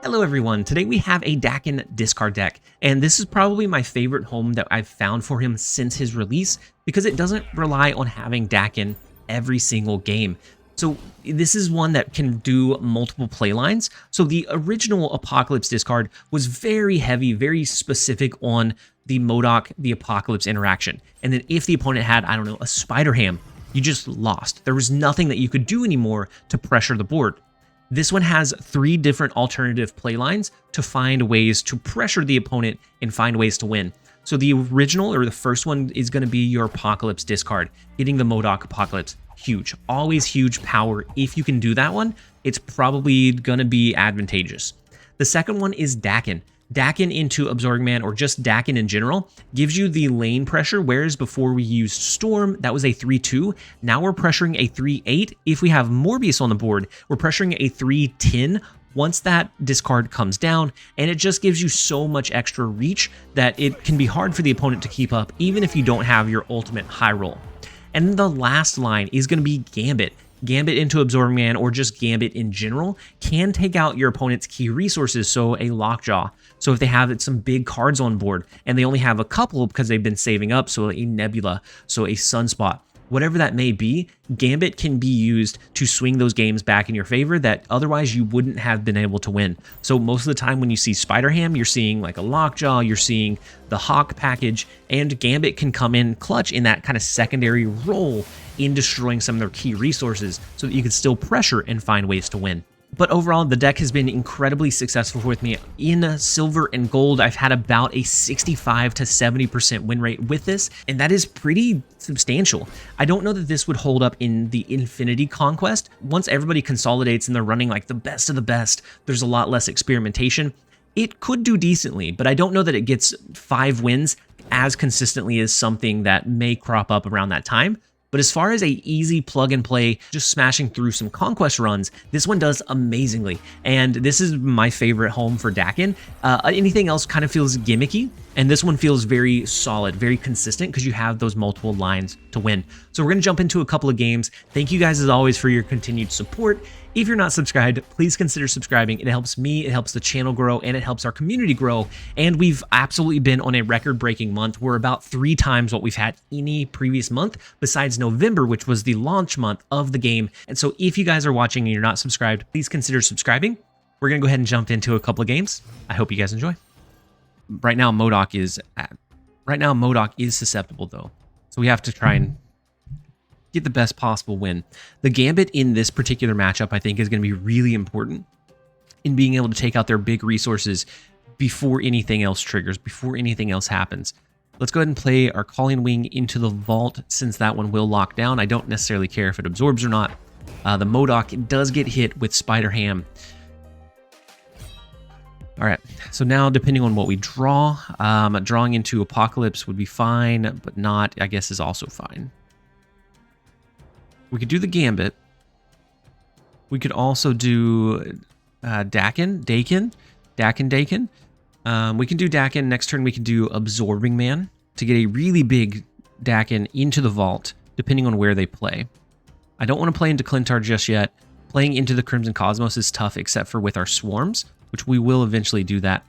Hello everyone, today we have a Daken discard deck, and this is probably my favorite home that I've found for him since his release because it doesn't rely on having Daken every single game. So this is one that can do multiple playlines. So the original Apocalypse discard was very heavy, very specific on the MODOK, the Apocalypse interaction. And then if the opponent had, I don't know, a Spider Ham, you just lost. There was nothing that you could do anymore to pressure the board. This one has 3 different alternative playlines to find ways to pressure the opponent and find ways to win. So the original, or the first one, is going to be your Apocalypse discard. Getting the MODOK Apocalypse, huge. Always huge power. If you can do that one, it's probably going to be advantageous. The second one is Daken. Daken into Absorbing Man, or just Daken in general, gives you the lane pressure, whereas before we used Storm, that was a 3-2. Now we're pressuring a 3-8. If we have Morbius on the board, we're pressuring a 3-10 once that discard comes down, and it just gives you so much extra reach that it can be hard for the opponent to keep up, even if you don't have your ultimate high roll. And the last line is going to be Gambit. Gambit into Absorbing Man, or just Gambit in general, can take out your opponent's key resources, so a Lockjaw. So if they have some big cards on board, and they only have a couple because they've been saving up, so a Nebula, so a Sunspot, whatever that may be, Gambit can be used to swing those games back in your favor that otherwise you wouldn't have been able to win. So most of the time when you see Spider Ham, you're seeing like a Lockjaw, you're seeing the Hawk package, and Gambit can come in clutch in that kind of secondary role in destroying some of their key resources so that you can still pressure and find ways to win. But overall, the deck has been incredibly successful with me. In silver and gold, I've had about a 65 to 70% win rate with this, and that is pretty substantial. I don't know that this would hold up in the Infinity Conquest. Once everybody consolidates and they're running like the best of the best, there's a lot less experimentation. It could do decently, but I don't know that it gets 5 wins as consistently as something that may crop up around that time. But as far as a easy plug and play, just smashing through some conquest runs, this one does amazingly. And this is my favorite home for Daken. Anything else kind of feels gimmicky, and this one feels very solid, very consistent because you have those multiple lines to win. So we're going to jump into a couple of games. Thank you guys as always for your continued support. If you're not subscribed, please consider subscribing. It helps me, it helps the channel grow, and it helps our community grow. And we've absolutely been on a record-breaking month. We're about 3 times what we've had any previous month, besides November, which was the launch month of the game. And so if you guys are watching and you're not subscribed, please consider subscribing. We're going to go ahead and jump into a couple of games. I hope you guys enjoy. Right now, MODOK is susceptible, though. So we have to try and get the best possible win. The Gambit in this particular matchup, I think, is going to be really important in being able to take out their big resources before anything else triggers, before anything else happens. Let's go ahead and play our Calling Wing into the Vault, since that one will lock down. I don't necessarily care if it absorbs or not. The MODOK does get hit with Spider Ham. All right, so now depending on what we draw, drawing into Apocalypse would be fine, but not, I guess, is also fine. We could do the Gambit. We could also do Daken. We can do Daken. Next turn we can do Absorbing Man to get a really big Daken into the Vault, depending on where they play. I don't want to play into Clintar just yet. Playing into the Crimson Cosmos is tough, except for with our Swarms, which we will eventually do that.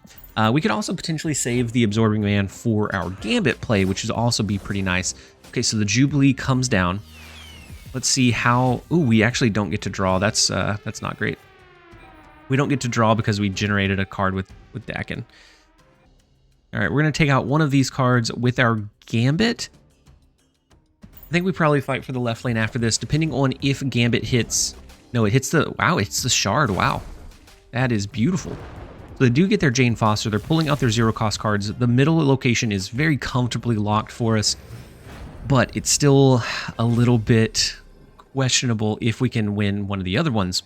We could also potentially save the Absorbing Man for our Gambit play, which would also be pretty nice. Okay, so the Jubilee comes down. Let's see how... Ooh, we actually don't get to draw. That's not great. We don't get to draw because we generated a card with Daken. All right, we're going to take out one of these cards with our Gambit. I think we probably fight for the left lane after this, depending on if Gambit hits... No, it hits the... Wow, it's the Shard. Wow. That is beautiful. So they do get their Jane Foster. They're pulling out their 0-cost cards. The middle location is very comfortably locked for us, but it's still a little bit questionable if we can win one of the other ones.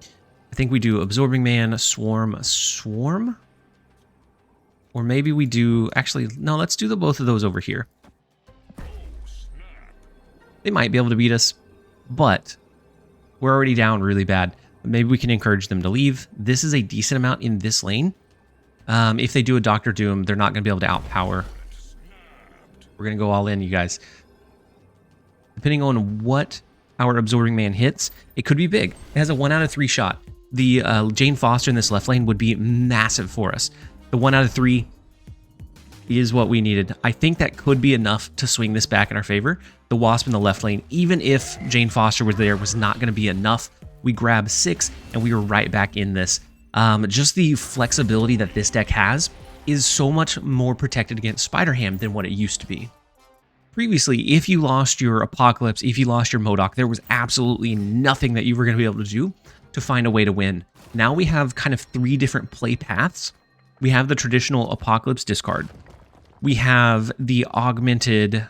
I think we do Absorbing Man, Swarm. Or maybe we do... Actually, no, let's do both of those over here. They might be able to beat us, but we're already down really bad. Maybe we can encourage them to leave. This is a decent amount in this lane. If they do a Dr. Doom, they're not going to be able to outpower. We're going to go all in, you guys. Depending on what our Absorbing Man hits, it could be big. It has a 1 out of 3 shot. The Jane Foster in this left lane would be massive for us. The 1 out of 3 is what we needed. I think that could be enough to swing this back in our favor. The Wasp in the left lane, even if Jane Foster was there, was not going to be enough. We grabbed 6 and we were right back in this. Just the flexibility that this deck has is so much more protected against Spider Ham than what it used to be. Previously, if you lost your Apocalypse, if you lost your MODOK, there was absolutely nothing that you were going to be able to do to find a way to win. Now we have kind of 3 different play paths. We have the traditional Apocalypse discard. We have the augmented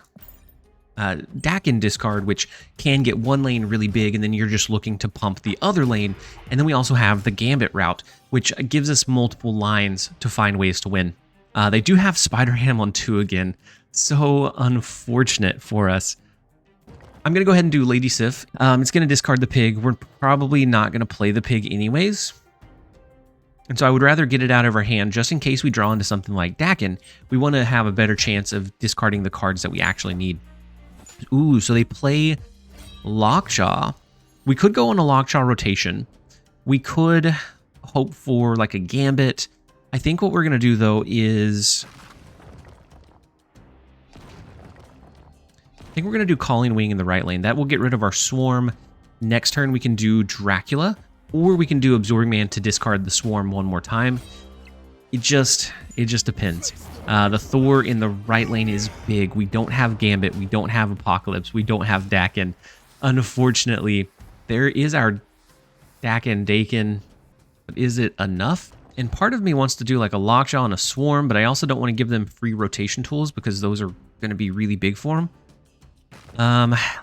Daken discard, which can get one lane really big, and then you're just looking to pump the other lane. And then we also have the Gambit route, which gives us multiple lines to find ways to win. They do have Spider Ham on 2 again. So unfortunate for us. I'm going to go ahead and do Lady Sif. It's going to discard the pig. We're probably not going to play the pig anyways. And so I would rather get it out of our hand just in case we draw into something like Daken. We want to have a better chance of discarding the cards that we actually need. Ooh, so they play Lockjaw. We could go on a Lockjaw rotation. We could hope for like a Gambit. I think what we're going to do though is... I think we're going to do Calling Wing in the right lane. That will get rid of our Swarm. Next turn we can do Dracula. Or we can do Absorbing Man to discard the Swarm one more time. It just depends. The Thor in the right lane is big. We don't have Gambit. We don't have Apocalypse. We don't have Daken. Unfortunately, there is our Daken. But is it enough? And part of me wants to do like a Lockjaw and a Swarm, but I also don't want to give them free rotation tools because those are going to be really big for them.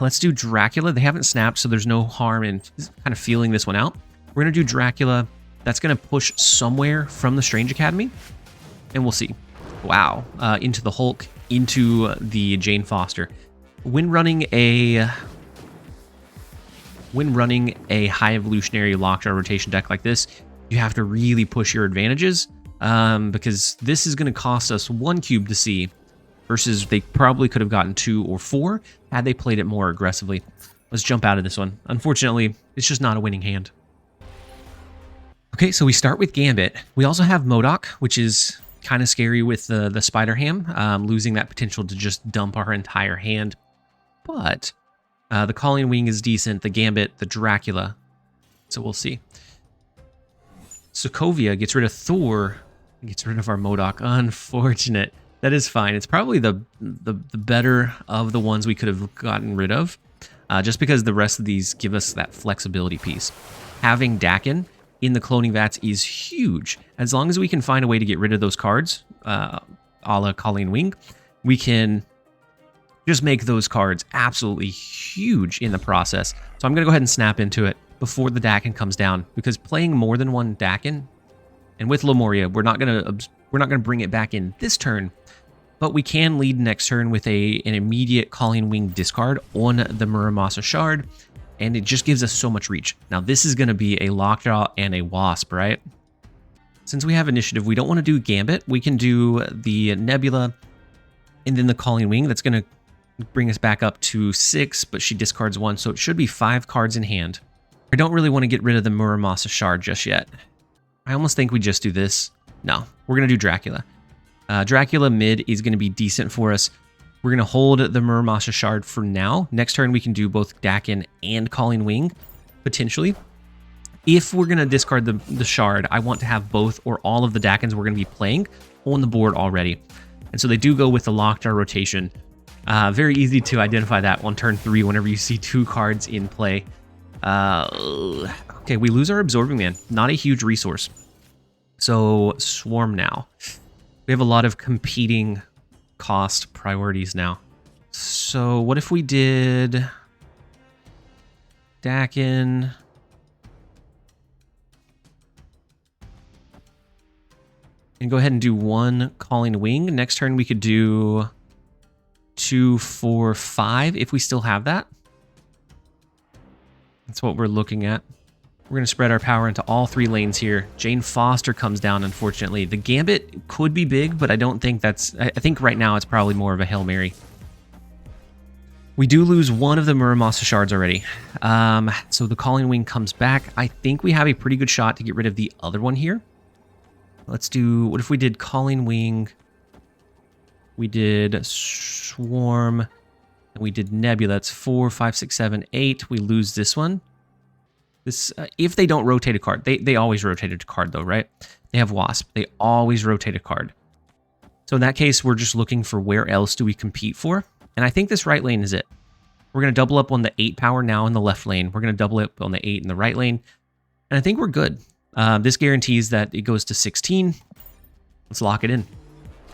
Let's do Dracula. They haven't snapped, so there's no harm in kind of feeling this one out. We're going to do Dracula. That's going to push somewhere from the Strange Academy, and we'll see. Wow. Into the Hulk, into the Jane Foster. When running a high evolutionary Lockjaw rotation deck like this, you have to really push your advantages, because this is going to cost us 1 cube to see, versus they probably could have gotten 2 or 4 had they played it more aggressively. Let's jump out of this one. Unfortunately, it's just not a winning hand. Okay, so we start with Gambit. We also have MODOK, which is kind of scary with the Spider Ham, losing that potential to just dump our entire hand. But the Calling Wing is decent, the Gambit, the Dracula. So we'll see. Sokovia gets rid of Thor, gets rid of our MODOK. Unfortunate. That is fine. It's probably the better of the ones we could have gotten rid of, just because the rest of these give us that flexibility piece. Having Daken in the cloning vats is huge. As long as we can find a way to get rid of those cards, a la Colleen Wing, we can just make those cards absolutely huge in the process. So I'm going to go ahead and snap into it before the Daken comes down, because playing more than one Daken, and with Lemuria, we're not going to bring it back in this turn, but we can lead next turn with an immediate Calling Wing discard on the Muramasa Shard, and it just gives us so much reach. Now, this is going to be a Lockjaw and a Wasp, right? Since we have initiative, we don't want to do Gambit. We can do the Nebula and then the Calling Wing. That's going to bring us back up to 6, but she discards 1, so it should be 5 cards in hand. I don't really want to get rid of the Muramasa Shard just yet. I almost think we just do this. No, we're going to do Dracula. Dracula mid is going to be decent for us. We're going to hold the Muramasa Shard for now. Next turn, we can do both Daken and Calling Wing, potentially. If we're going to discard the Shard, I want to have both or all of the Dakens we're going to be playing on the board already. And so they do go with the Lockjaw rotation. Very easy to identify that on turn 3 whenever you see 2 cards in play. Okay, we lose our Absorbing Man. Not a huge resource. So, Swarm now. We have a lot of competing cost priorities now. So, what if we did Daken, and go ahead and do 1 Calling Wing. Next turn, we could do 2, 4, 5 if we still have that. That's what we're looking at. We're going to spread our power into all 3 lanes here. Jane Foster comes down, unfortunately. The Gambit could be big, but I don't think that's... I think right now it's probably more of a Hail Mary. We do lose one of the Muramasa shards already. So the Calling Wing comes back. I think we have a pretty good shot to get rid of the other one here. Let's do, what if we did Calling Wing? We did Swarm, and we did Nebula. That's 4, 5, 6, 7, 8. We lose this one. This, if they don't rotate a card. They always rotate a card though, right? They have Wasp. They always rotate a card. So in that case, we're just looking for where else do we compete for. And I think this right lane is it. We're going to double up on the 8 power now in the left lane. We're going to double up on the 8 in the right lane. And I think we're good. This guarantees that it goes to 16. Let's lock it in.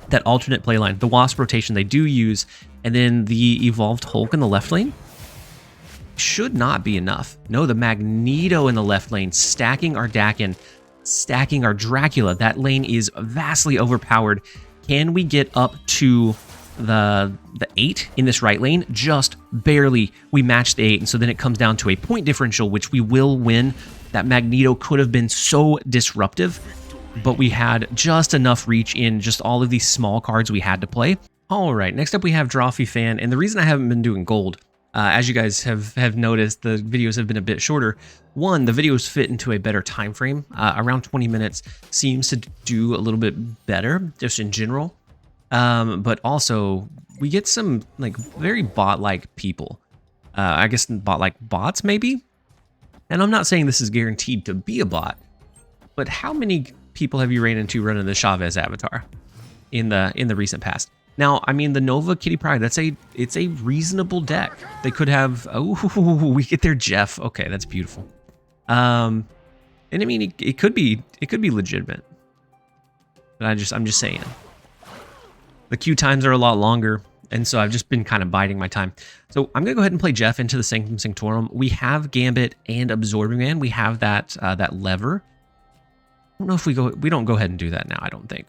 That alternate play line, the Wasp rotation they do use, and then the Evolved Hulk in the left lane should not be enough. No, the Magneto in the left lane, stacking our Daken, stacking our Dracula. That lane is vastly overpowered. Can we get up to the 8 in this right lane? Just barely. We match the 8, and so then it comes down to a point differential, which we will win. That Magneto could have been so disruptive, but we had just enough reach in just all of these small cards we had to play. All right, next up we have Drawfee Fan, and the reason I haven't been doing gold, as you guys have noticed, the videos have been a bit shorter. One, the videos fit into a better time frame. Around 20 minutes seems to do a little bit better, just in general. But also, we get some like very bot-like people. I guess bot-like bots, maybe? And I'm not saying this is guaranteed to be a bot, but how many people have you ran into running the Chavez avatar in the recent past? Now, I mean, the Nova Kitty Pryde, it's a reasonable deck. They could have, oh, we get their Jeff. Okay, that's beautiful. And I mean, it could be legitimate. But I'm just saying. The queue times are a lot longer, and so I've just been kind of biding my time. So I'm gonna go ahead and play Jeff into the Sanctum Sanctorum. We have Gambit and Absorbing Man. We have that that lever. I don't know if we don't go ahead and do that now, I don't think.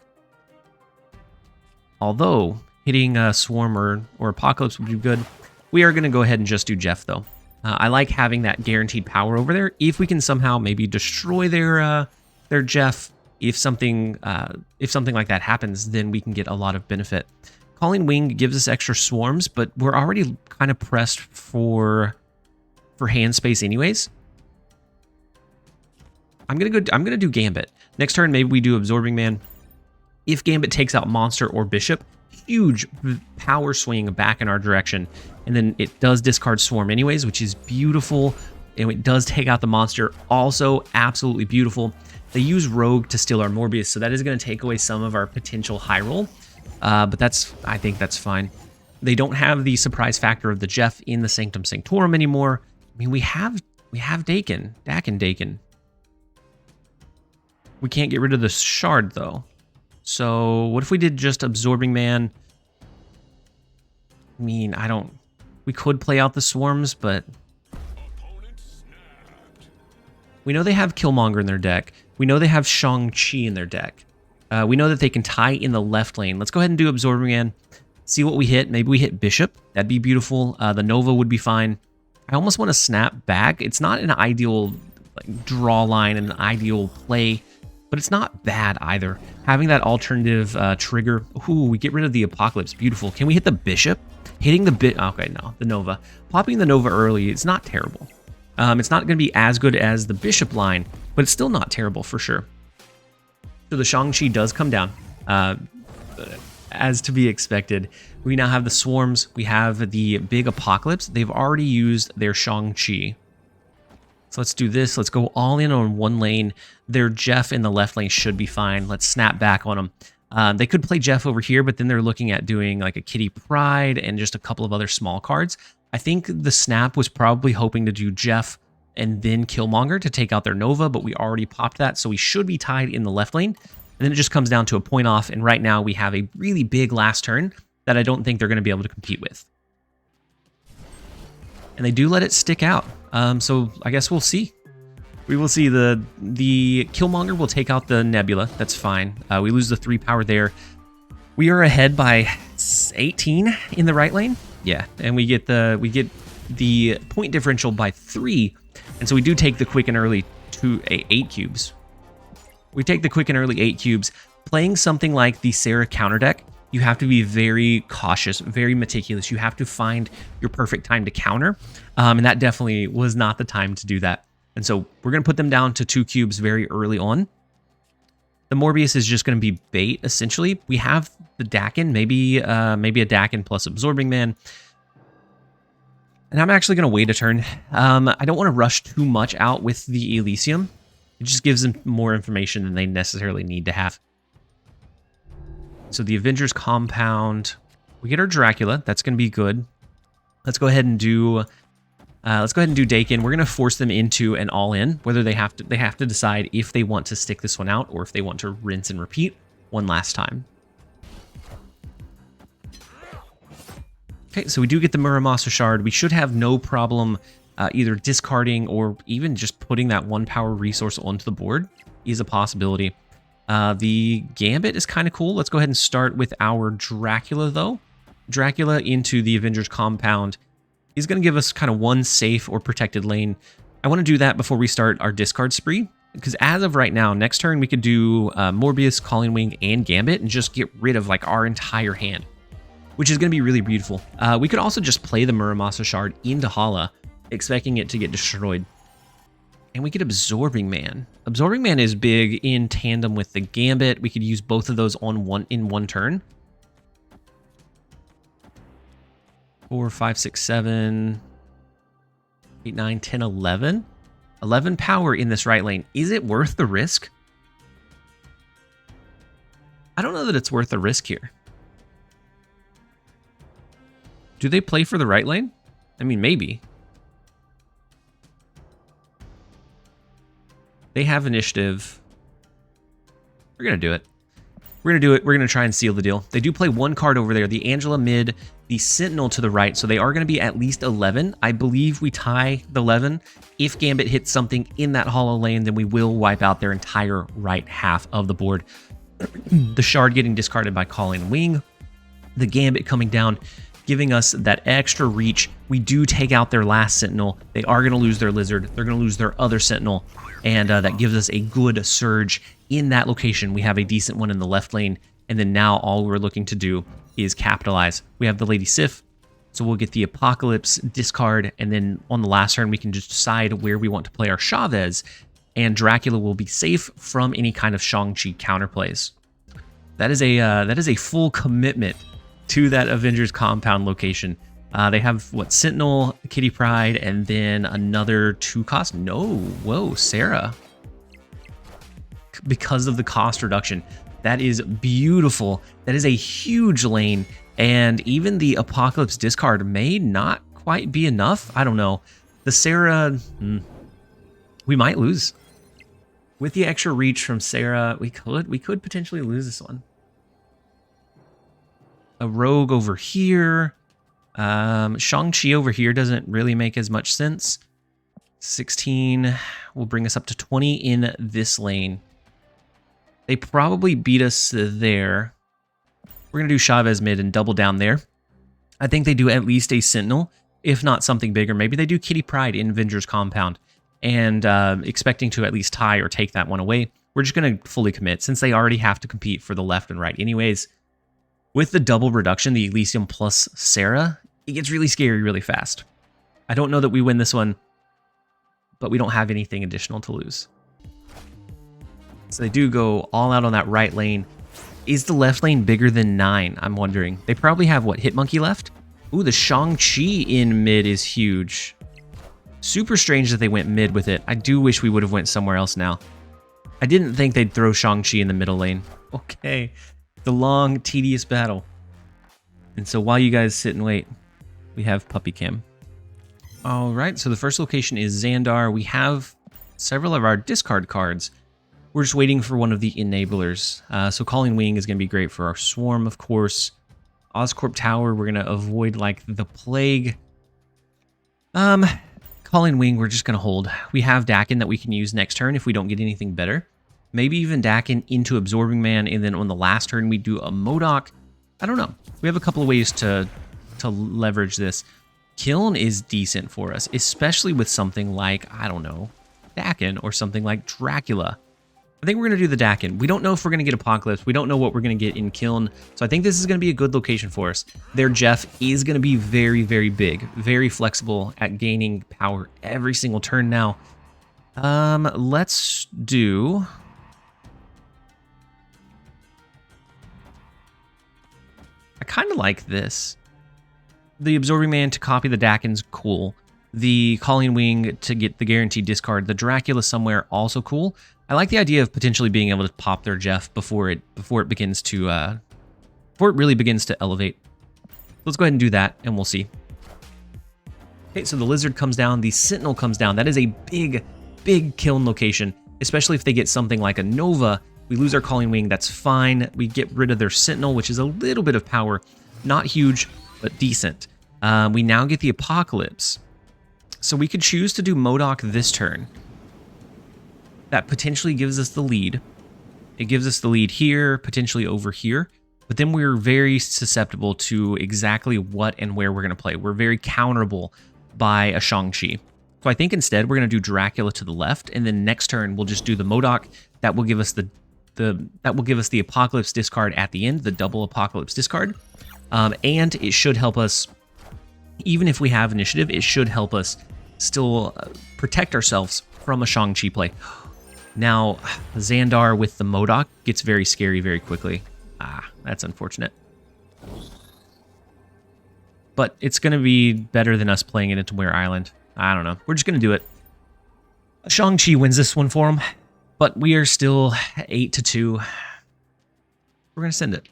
Although hitting Swarm or Apocalypse would be good. We are gonna go ahead and just do Jeff though. I like having that guaranteed power over there. If we can somehow maybe destroy their Jeff, if something like that happens, then we can get a lot of benefit. Calling Wing gives us extra swarms, but we're already kind of pressed for hand space anyways. I'm gonna do Gambit. Next turn, maybe we do Absorbing Man. If Gambit takes out Monster or Bishop, huge power swing back in our direction. And then it does discard Swarm anyways, which is beautiful. And it does take out the Monster, also absolutely beautiful. They use Rogue to steal our Morbius, so that is going to take away some of our potential high roll. But I think that's fine. They don't have the surprise factor of the Jeff in the Sanctum Sanctorum anymore. I mean, we have Daken. We can't get rid of the Shard, though. So what if we did just Absorbing Man? I mean, we could play out the Swarms, but we know they have Killmonger in their deck. We know they have Shang-Chi in their deck. We know that they can tie in the left lane. Let's go ahead and do Absorbing Man. See what we hit. Maybe we hit Bishop. That'd be beautiful. The Nova would be fine. I almost want to snap back. It's not an ideal draw line and an ideal play, but it's not bad either. Having that alternative trigger. Ooh, we get rid of the Apocalypse. Beautiful. Can we hit the Bishop? Hitting the okay, no, the Nova. Popping the Nova early is not terrible. It's not going to be as good as the Bishop line, but it's still not terrible for sure. So the Shang-Chi does come down, as to be expected. We now have the Swarms. We have the big Apocalypse. They've already used their Shang-Chi. So let's do this. Let's go all in on one lane. Their Jeff in the left lane should be fine. Let's snap back on them. They could play Jeff over here, but then they're looking at doing like a Kitty Pryde and just a couple of other small cards. I think the snap was probably hoping to do Jeff and then Killmonger to take out their Nova, but we already popped that, so we should be tied in the left lane. And then it just comes down to a point off, and right now we have a really big last turn that I don't think they're going to be able to compete with. And they do let it stick out, so I guess we'll see. We will see. The Killmonger will take out the Nebula. That's fine. We lose the 3 power there. We are ahead by 18 in the right lane. Yeah, and we get the point differential by 3, and so we do take the quick and early 8 cubes. We take the quick and early 8 cubes. Playing something like the Sarah counter deck, you have to be very cautious, very meticulous. You have to find your perfect time to counter. And that definitely was not the time to do that. And so we're going to put them down to 2 cubes very early on. The Morbius is just going to be bait, essentially. We have the Daken, maybe a Daken plus Absorbing Man. And I'm actually going to wait a turn. I don't want to rush too much out with the Elysium. It just gives them more information than they necessarily need to have. So the Avengers compound, we get our Dracula. That's going to be good. Let's go ahead and do Daken. We're going to force them into an all-in. Whether they have to decide if they want to stick this one out or if they want to rinse and repeat one last time. Okay, so we do get the Muramasa Shard. We should have no problem either discarding or even just putting that 1 power resource onto the board is a possibility. The Gambit is kind of cool. Let's go ahead and start with our Dracula, though. Dracula into the Avengers compound is going to give us kind of one safe or protected lane. I want to do that before we start our discard spree, because as of right now, next turn we could do Morbius, Calling Wing, and Gambit and just get rid of like our entire hand, which is going to be really beautiful. We could also just play the Muramasa Shard into Hala, expecting it to get destroyed. And we get Absorbing Man. Absorbing Man is big in tandem with the Gambit. We could use both of those in one turn. 4, 5, 6, 7, 8, 9, 10, 11. 11 power in this right lane. Is it worth the risk? I don't know that it's worth the risk here. Do they play for the right lane? I mean, maybe. They have initiative. We're going to do it. We're going to do it. We're going to try and seal the deal. They do play 1 card over there. The Angela mid, the Sentinel to the right. So they are going to be at least 11. I believe we tie the 11. If Gambit hits something in that hollow lane, then we will wipe out their entire right half of the board. The Shard getting discarded by Calling Wing. The Gambit coming down, giving us that extra reach. We do take out their last Sentinel. They are going to lose their Lizard. They're going to lose their other Sentinel. And that gives us a good surge in that location. We have a decent one in the left lane. And then now all we're looking to do is capitalize. We have the Lady Sif. So we'll get the Apocalypse discard. And then on the last turn, we can just decide where we want to play our Chavez. And Dracula will be safe from any kind of Shang-Chi counterplays. That is a full commitment to that Avengers compound location. They have, what, Sentinel, Kitty Pryde, and then another 2 cost? No. Whoa, Sarah. Because of the cost reduction. That is beautiful. That is a huge lane. And even the Apocalypse discard may not quite be enough. I don't know. The Sarah, we might lose. With the extra reach from Sarah, we could potentially lose this one. A Rogue over here. Shang-Chi over here doesn't really make as much sense. 16 will bring us up to 20 in this lane. They probably beat us there. We're going to do Chavez mid and double down there. I think they do at least a Sentinel, if not something bigger. Maybe they do Kitty Pryde in Avengers compound and expecting to at least tie or take that one away. We're just going to fully commit since they already have to compete for the left and right anyways. With the double reduction, the Elysium plus Sarah, it gets really scary really fast. I don't know that we win this one, but we don't have anything additional to lose. So they do go all out on that right lane. Is the left lane bigger than 9? I'm wondering. They probably have, what, Hitmonkey left? Ooh, the Shang-Chi in mid is huge. Super strange that they went mid with it. I do wish we would have went somewhere else now. I didn't think they'd throw Shang-Chi in the middle lane. Okay. The long, tedious battle. And so while you guys sit and wait, we have Puppy Cam. All right, so the first location is Xandar. We have several of our discard cards. We're just waiting for one of the enablers. So Calling Wing is going to be great for our Swarm, of course. Oscorp Tower, we're going to avoid like the plague. Calling Wing, we're just going to hold. We have Daken that we can use next turn if we don't get anything better. Maybe even Daken into Absorbing Man, and then on the last turn we do a MODOK. I don't know. We have a couple of ways to leverage this. Kiln is decent for us, especially with something like, I don't know, Daken or something like Dracula. I think we're going to do the Daken. We don't know if we're going to get Apocalypse. We don't know what we're going to get in Kiln. So I think this is going to be a good location for us. Their Jeff is going to be very, very big, very flexible at gaining power every single turn now. Let's do... I kind of like this. The Absorbing Man to copy the Daken's cool. The Calling Wing to get the guaranteed discard. The Dracula somewhere also cool. I like the idea of potentially being able to pop their Jeff before it begins to before it really begins to elevate. Let's go ahead and do that, and we'll see. Okay, so the Lizard comes down, the Sentinel comes down. That is a big, big kiln location, especially if they get something like a Nova. We lose our Calling Wing, that's fine. We get rid of their Sentinel, which is a little bit of power. Not huge, but decent. We now get the Apocalypse. So we could choose to do Modok this turn. That potentially gives us the lead. It gives us the lead here, potentially over here. But then we're very susceptible to exactly what and where we're going to play. We're very counterable by a Shang-Chi. So I think instead we're going to do Dracula to the left, and then next turn we'll just do the Modok. That will give us the Apocalypse discard at the end, the double Apocalypse discard. And it should help us, even if we have initiative, it should help us still protect ourselves from a Shang-Chi play. Now, Xandar with the Modok gets very scary very quickly. Ah, that's unfortunate. But it's going to be better than us playing it into Ware Island. I don't know. We're just going to do it. Shang-Chi wins this one for him, but we are still 8-2. We're going to send it.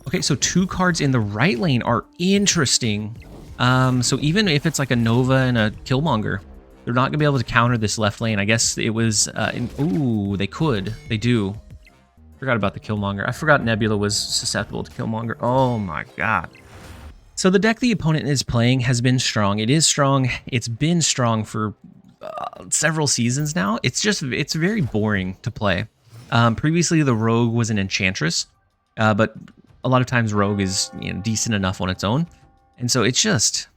Okay, so 2 cards in the right lane are interesting. So even if it's like a Nova and a Killmonger, they're not going to be able to counter this left lane. I guess it was... ooh, they could. They do. Forgot about the Killmonger. I forgot Nebula was susceptible to Killmonger. Oh my god. So the deck the opponent is playing has been strong. It is strong. It's been strong for several seasons now. It's very boring to play. Previously, the Rogue was an Enchantress, but a lot of times Rogue is decent enough on its own. And so it's just...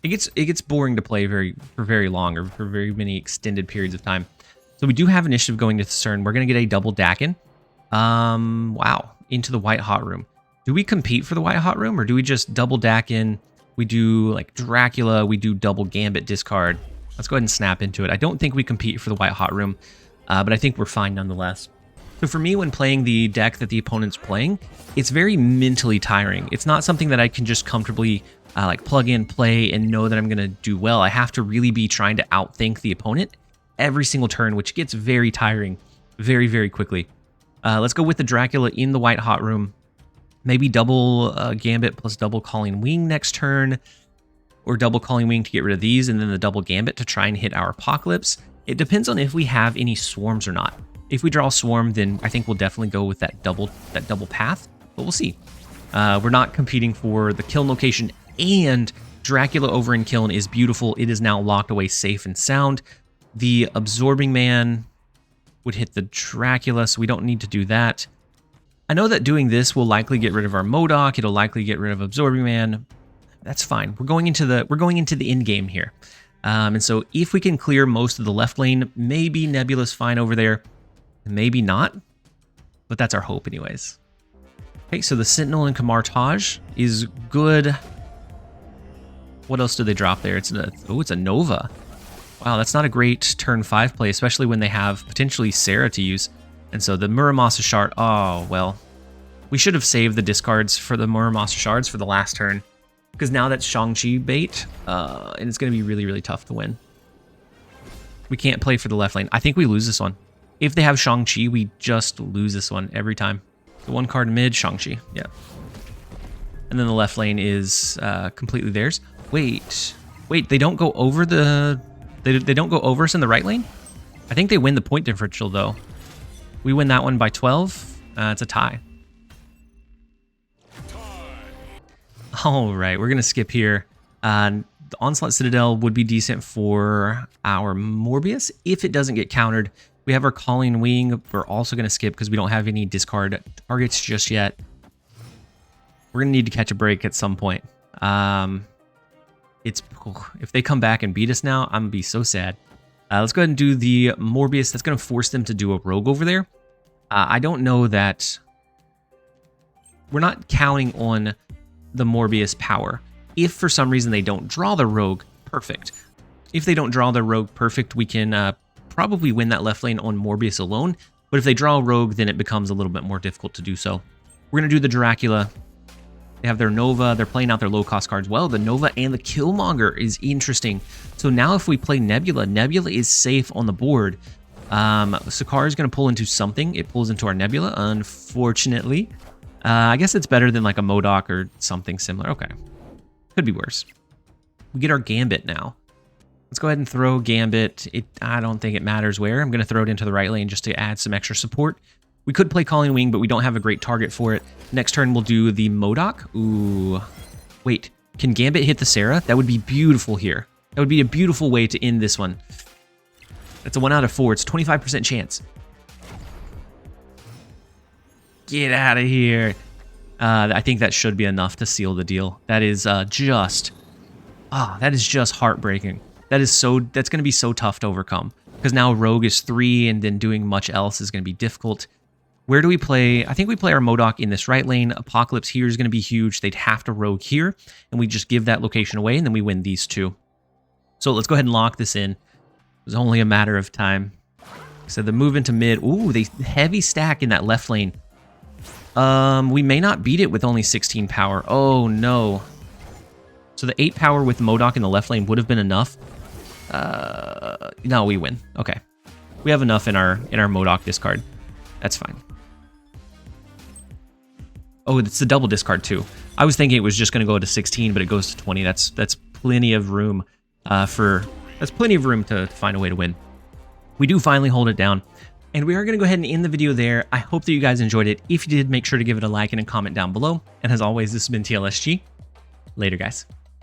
It gets boring to play for very long or for very many extended periods of time. So we do have initiative going to Cern. We're going to get a double Daken. Wow. Into the White Hot Room. Do we compete for the White Hot Room, or do we just double Daken? We do like Dracula. We do double Gambit discard. Let's go ahead and snap into it. I don't think we compete for the White Hot Room, but I think we're fine nonetheless. So for me, when playing the deck that the opponent's playing, it's very mentally tiring. It's not something that I can just comfortably like plug in, play, and know that I'm going to do well. I have to really be trying to outthink the opponent every single turn, which gets very tiring very, very quickly. Let's go with the Dracula in the White Hot Room. Maybe double Gambit plus double Calling Wing next turn, or double Calling Wing to get rid of these, and then the double Gambit to try and hit our Apocalypse. It depends on if we have any swarms or not. If we draw Swarm, then I think we'll definitely go with that double path, but we'll see. We're not competing for the Kiln location, and Dracula over in Kiln is beautiful. It is now locked away safe and sound. The Absorbing Man would hit the Dracula, so we don't need to do that. I know that doing this will likely get rid of our Modok. It'll likely get rid of Absorbing Man. That's fine. We're going into the end game here. And so if we can clear most of the left lane, maybe Nebula's fine over there. Maybe not, but that's our hope anyways. Okay, so the Sentinel and Kamartage is good. What else do they drop there? It's a Nova. Wow, that's not a great turn 5 play, especially when they have potentially Sarah to use. And so the Muramasa Shard, oh, well. We should have saved the discards for the Muramasa Shards for the last turn, because now that's Shang-Chi bait, and it's going to be really, really tough to win. We can't play for the left lane. I think we lose this one. If they have Shang-Chi, we just lose this one every time. The one card mid, Shang-Chi, yeah. And then the left lane is completely theirs. Wait, they don't go over the... They don't go over us in the right lane? I think they win the point differential, though. We win that one by 12. It's a tie. All right, we're going to skip here. The Onslaught Citadel would be decent for our Morbius if it doesn't get countered. We have our Calling Wing. We're also going to skip because we don't have any discard targets just yet. We're going to need to catch a break at some point. If they come back and beat us now, I'm going to be so sad. Let's go ahead and do the Morbius. That's going to force them to do a rogue over there. I don't know that... We're not counting on the Morbius power. If for some reason they don't draw the rogue, perfect. If they don't draw the rogue, perfect, we can probably win that left lane on Morbius alone. But if they draw a rogue, then it becomes a little bit more difficult to do so. We're going to do the Dracula. They have their Nova. They're playing out their low-cost cards well. The Nova and the Killmonger is interesting. So now if we play Nebula, Nebula is safe on the board. Sakaar is going to pull into something. It pulls into our Nebula, unfortunately. I guess it's better than like a MODOK or something similar. Okay. Could be worse. We get our Gambit now. Let's go ahead and throw Gambit. I don't think it matters where. I'm going to throw it into the right lane just to add some extra support. We could play Calling Wing, but we don't have a great target for it. Next turn, we'll do the MODOK. Ooh. Wait, can Gambit hit the Sarah? That would be beautiful here. That would be a beautiful way to end this one. That's a 1 out of 4. It's a 25% chance. Get out of here. I think that should be enough to seal the deal. That is just heartbreaking. That's going to be so tough to overcome. Because now Rogue is 3, and then doing much else is going to be difficult. Where do we play? I think we play our MODOK in this right lane. Apocalypse here is going to be huge. They'd have to Rogue here, and we just give that location away, and then we win these two. So let's go ahead and lock this in. It was only a matter of time. So the move into mid. Ooh, they heavy stack in that left lane. We may not beat it with only 16 power. Oh, no. So the 8 power with MODOK in the left lane would have been enough. No, we win. Okay. We have enough in our MODOK discard. That's fine. Oh, it's the double discard too. I was thinking it was just going to go to 16, but it goes to 20. That's plenty of room to find a way to win. We do finally hold it down. And we are going to go ahead and end the video there. I hope that you guys enjoyed it. If you did, make sure to give it a like and a comment down below. And as always, this has been TLSG. Later, guys.